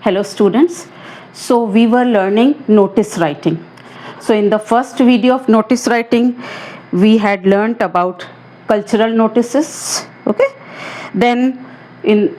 Hello students. So we were learning notice writing. So in the first video of notice writing, we had learnt about cultural notices, okay? Then in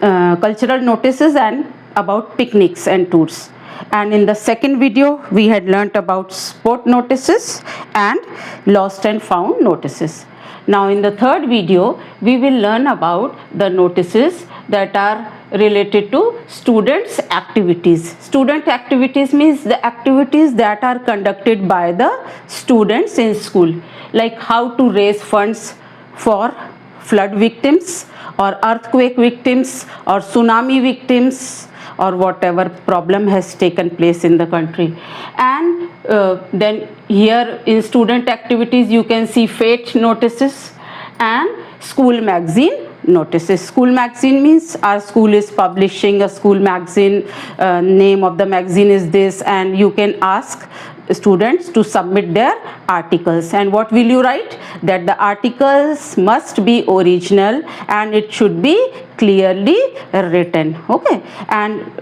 cultural notices and about picnics and tours. And in the second video, we had learnt about sport notices and lost and found notices. Now in the third video, we will learn about the notices that are related to students' activities. Student activities means the activities that are conducted by the students in school, like how to raise funds for flood victims or earthquake victims or tsunami victims or whatever problem has taken place in the country. And then here in student activities you can see Fete notices and school magazine notices. School magazine means our school is publishing a school magazine, name of the magazine is this, and you can ask students to submit their articles. And what will you write? That the articles must be original and it should be clearly written, okay? And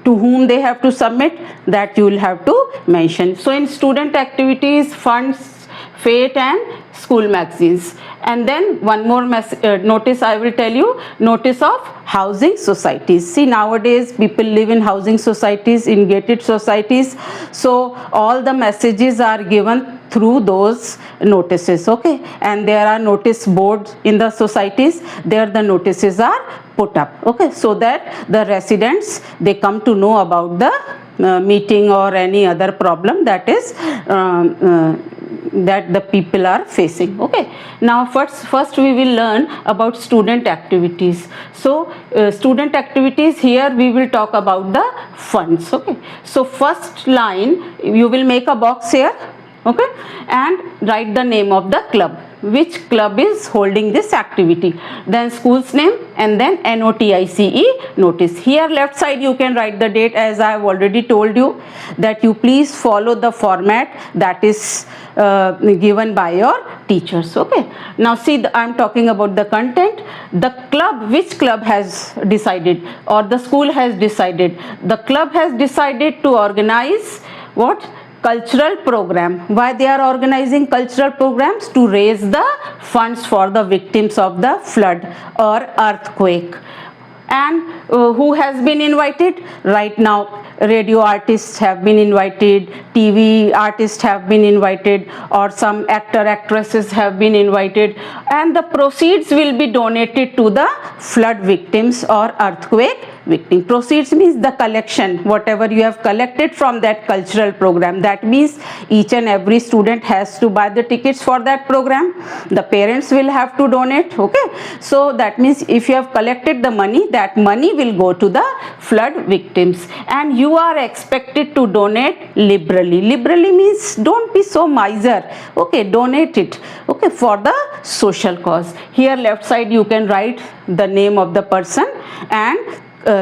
to whom they have to submit, that you will have to mention. So in student activities, funds, Fete and school magazines. And then one more notice I will tell you, notice of housing societies. See, nowadays people live in housing societies, in gated societies. So all the messages are given through those notices, okay? And there are notice boards in the societies. There the notices are put up, okay? So that the residents, they come to know about the meeting or any other problem that is that the people are facing, okay? Now first we will learn about student activities. So student activities, here we will talk about the funds, okay? So first line, you will make a box here, okay, and write the name of the club, which club is holding this activity, then school's name, and then NOTICE notice. Here left side you can write the date, as I have already told you that you please follow the format that is given by your teachers, okay? Now see, I am talking about the content. The club, which club has decided, or the school has decided? The club has decided to organize what? Cultural program. Why they are organizing cultural programs? To raise the funds for the victims of the flood or earthquake. And who has been invited? Right now radio artists have been invited, TV artists have been invited, or some actresses have been invited, and the proceeds will be donated to the flood victims or earthquake victim. Proceeds means the collection, whatever you have collected from that cultural program. That means each and every student has to buy the tickets for that program. The parents will have to donate, okay? So that means if you have collected the money, that money will go to the flood victims, and you are expected to donate liberally. Liberally means don't be so miser, okay? Donate it, okay, for the social cause. Here left side you can write the name of the person and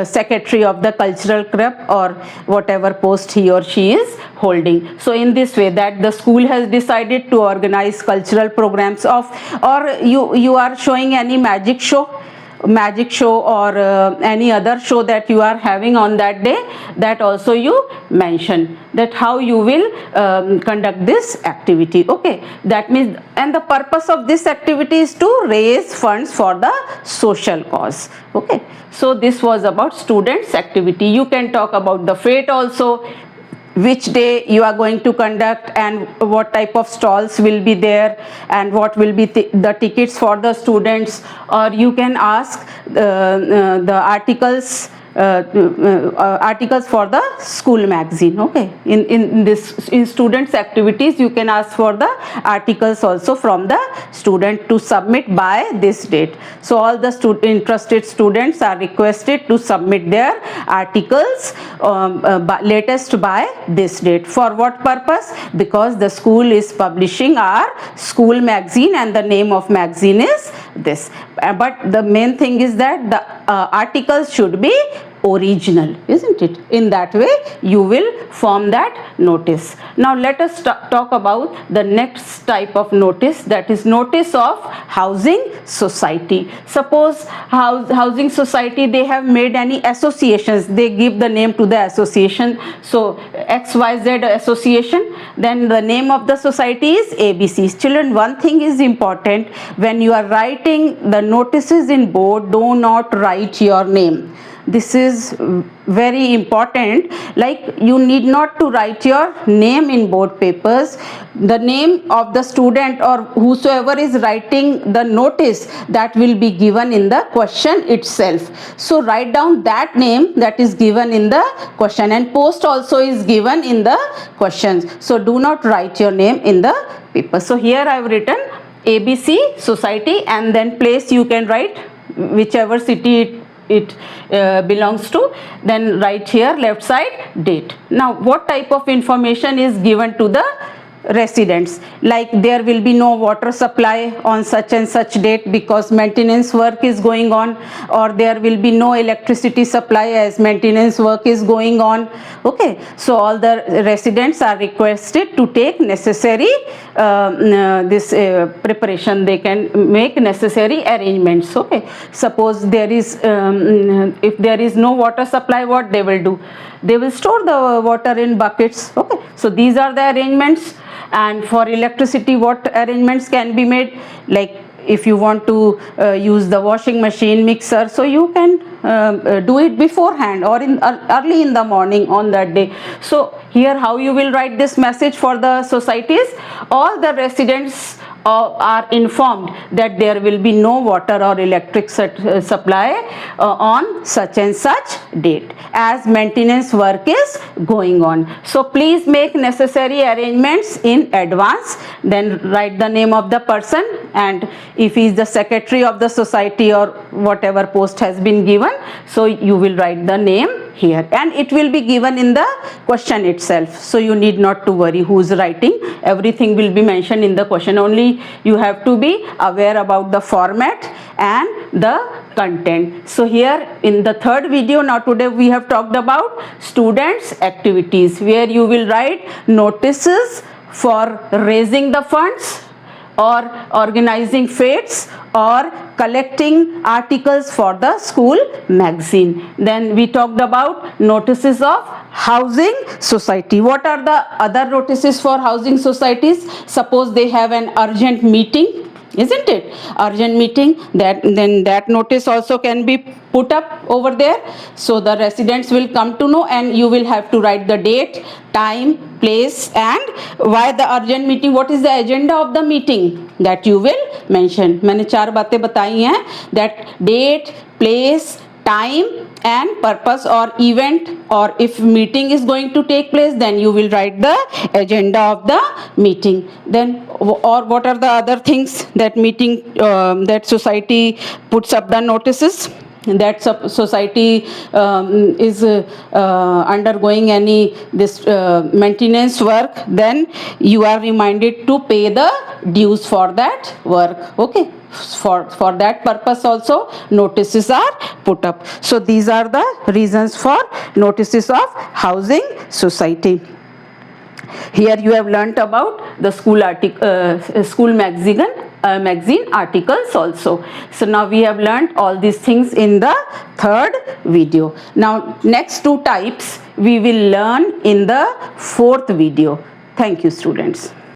secretary of the cultural club or whatever post he or she is holding. So in this way, that the school has decided to organize cultural programs of, or you are showing any magic show or any other show that you are having on that day, that also you mention that how you will conduct this activity, okay? That means, and the purpose of this activity is to raise funds for the social cause, okay? So this was about students activity. You can talk about the Fete also, which day you are going to conduct and what type of stalls will be there and what will be the tickets for the students, or you can ask the articles for the school magazine, okay? In students activities you can ask for the articles also from the student to submit by this date. So all the interested students are requested to submit their articles latest by this date. For what purpose? Because the school is publishing our school magazine and the name of magazine is this. But the main thing is that the articles should be original, isn't it? In that way you will form that notice. Now let us talk about the next type of notice, that is notice of housing society. Suppose housing society, they have made any associations, they give the name to the association, so XYZ association, then the name of the society is ABC. Children, one thing is important, when you are writing the notices in board, do not write your name. This is very important. Like, you need not to write your name in board papers. The name of the student or whosoever is writing the notice, that will be given in the question itself. So write down that name that is given in the question, and post also is given in the questions. So do not write your name in the paper. So here I have written ABC Society, and then place you can write whichever city it belongs to, then write here left side date. Now what type of information is given to the residents? Like, there will be no water supply on such and such date because maintenance work is going on, or there will be no electricity supply as maintenance work is going on. Okay, so all the residents are requested to take necessary preparation, they can make necessary arrangements. Okay, suppose there is if there is no water supply, what they will do? They will store the water in buckets. Okay, so these are the arrangements. And for electricity, what arrangements can be made? Like, if you want to use the washing machine, mixer, so you can do it beforehand or in early in the morning on that day. So here how you will write this message for the societies? All the residents are informed that there will be no water or electric supply on such and such date, as maintenance work is going on. So please make necessary arrangements in advance. Then write the name of the person, and if he is the secretary of the society or whatever post has been given, so you will write the name here, and it will be given in the question itself. So you need not to worry who is writing, everything will be mentioned in the question. Only you have to be aware about the format and the content. So here in the third video, now today we have talked about students activities, where you will write notices for raising the funds, or organizing fetes, or collecting articles for the school magazine. Then we talked about notices of housing society. What are the other notices for housing societies? Suppose they have an urgent meeting, isn't it? Urgent meeting, then that notice also can be put up over there, so the residents will come to know, and you will have to write the date, time, place, and why the urgent meeting, what is the agenda of the meeting, that you will mention. मैंने 4 बातें बताई हैं, that date, place, time and purpose or event, or if meeting is going to take place, then you will write the agenda of the meeting. Then, or what are the other things that meeting, that society puts up the notices, that society is undergoing any this maintenance work, then you are reminded to pay the dues for that work. Okay, for that purpose also notices are put up. So these are the reasons for notices of housing society. Here you have learnt about the school magazine articles also. So now we have learnt all these things in the third video. Now next 2 types we will learn in the 4th video. Thank you, students.